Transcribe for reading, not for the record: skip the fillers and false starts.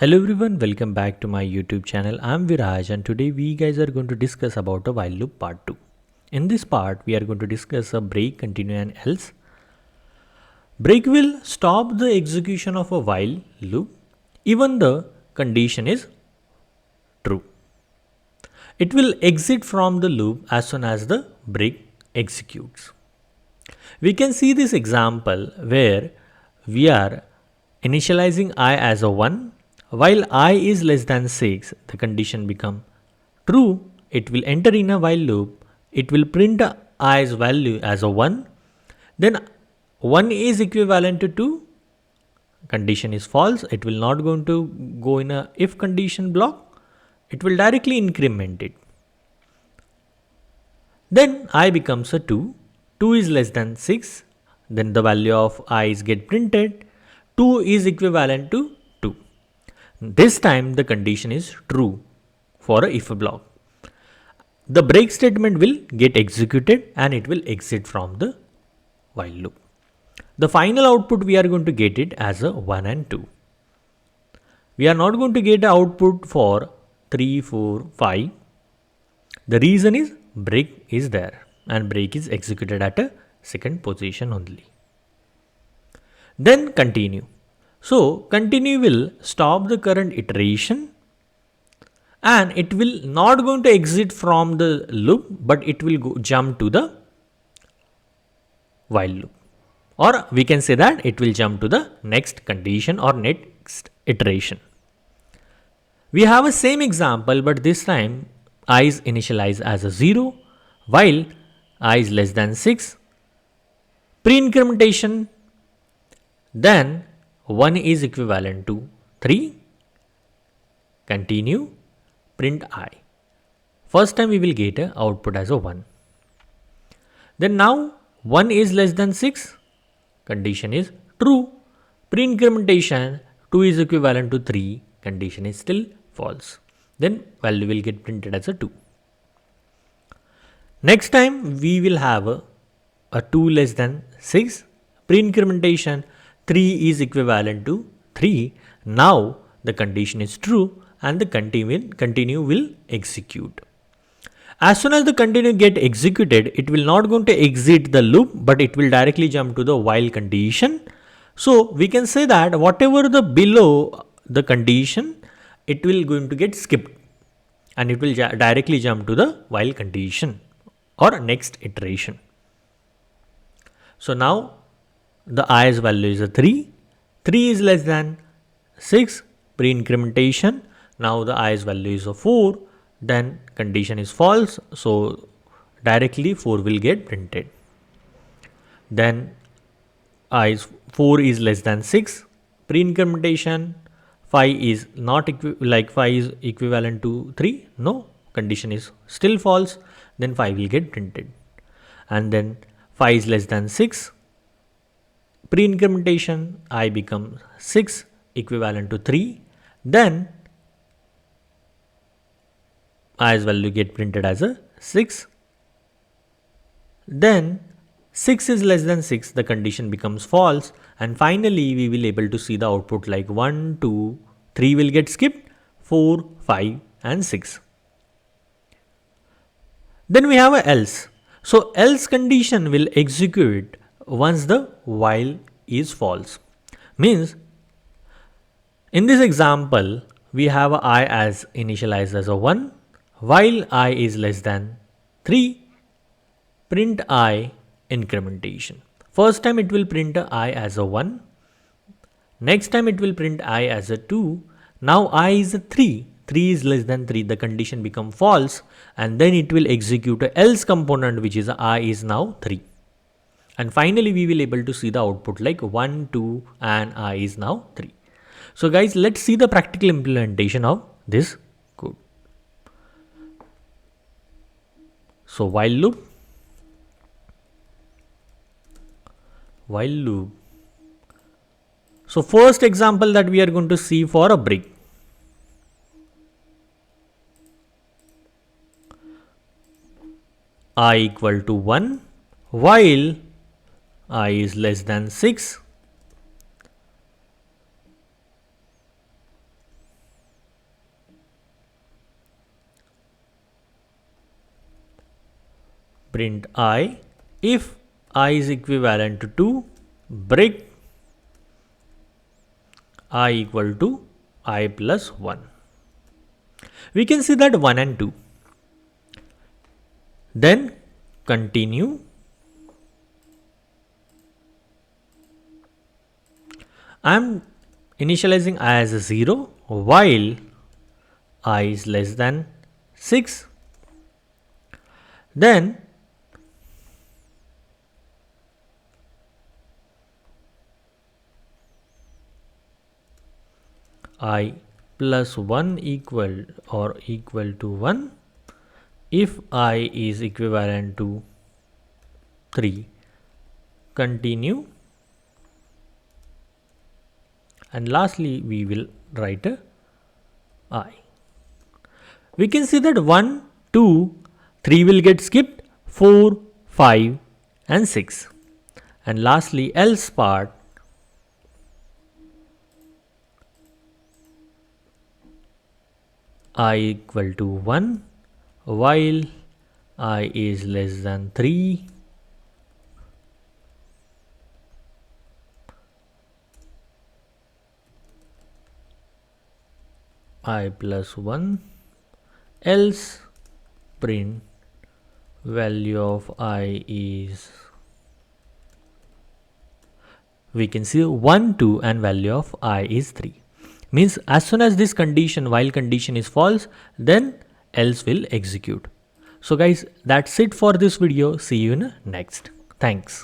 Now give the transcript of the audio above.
Hello everyone, welcome back to my YouTube channel. I'm Viraj and today we guys are going to discuss about a while loop part 2. In this part, we are going to discuss a break, continue and else. Break will stop the execution of a while loop even the condition is true. It will exit from the loop as soon as the break executes. We can see this example where we are initializing I as a 1. While I is less than 6, the condition become true. It will enter in a while loop. It will print I's value as a 1. Then 1 is equivalent to 2. Condition is false. It will not going to go in a if condition block. It will directly increment it. Then I becomes a 2. 2 is less than 6. Then the value of I is get printed. 2 is equivalent to 2. This time the condition is true for a if block. The break statement will get executed and it will exit from the while loop. The final output we are going to get it as a 1 and 2. We are not going to get output for 3, 4, 5. The reason is break is there and break is executed at a second position only. Then continue. So continue will stop the current iteration and it will not going to exit from the loop, but it will jump to the while loop, or we can say that it will jump to the next condition or next iteration. We have a same example, but this time I is initialized as a 0 while I is less than 6. Pre-incrementation, then 1 is equivalent to 3. Continue, print I. First time we will get a output as a 1. Then now 1 is less than 6. Condition is true. Pre-incrementation, 2 is equivalent to 3. Condition is still false. Then value will get printed as a 2. Next time we will have a 2 less than 6. Pre-incrementation, 3 is equivalent to 3. Now the condition is true and the continue will execute. As soon as the continue get executed, it will not going to exit the loop, but it will directly jump to the while condition. So we can say that whatever the below the condition, it will going to get skipped and it will directly jump to the while condition or next iteration. So now the I's value is a 3. 3 is less than 6. Pre-incrementation. Now the I's value is a 4. Then condition is false. So directly 4 will get printed. Then I's 4 is less than 6. Pre-incrementation. 5 is not 5 is equivalent to 3. No. Condition is still false. Then 5 will get printed. And then 5 is less than 6. Pre-incrementation, I becomes 6 equivalent to 3. Then I's value get printed as a 6. Then 6 is less than 6. The condition becomes false. And finally, we will able to see the output like 1, 2, 3 will get skipped, 4, 5 and 6. Then we have a else. So else condition will execute once the while is false. Means in this example, we have I as initialized as a 1. While I is less than 3, print I incrementation. First time it will print I as a 1. Next time it will print I as a 2. Now I is a 3. 3 is less than 3. The condition become false and then it will execute a else component, which is I is now 3. And finally, we will able to see the output like 1, 2 and I is now 3. So guys, let's see the practical implementation of this code. So while loop. So first example that we are going to see for a break. I equal to 1 while I is less than 6. print I. If I is equivalent to 2, break I equal to I plus 1. We can see that 1 and 2. Then continue. I am initializing I as a 0 while I is less than 6. Then I plus 1 equal to 1 if I is equivalent to 3. Continue. And lastly, we will write a I. We can see that 1, 2, 3 will get skipped, 4, 5 and 6. And lastly, else part, I equal to 1 while I is less than 3. I plus 1, else print value of I is, we can see 1, 2 and value of I is 3. Means as soon as this condition, while condition is false, then else will execute. So guys, that's it for this video. See you in next. Thanks.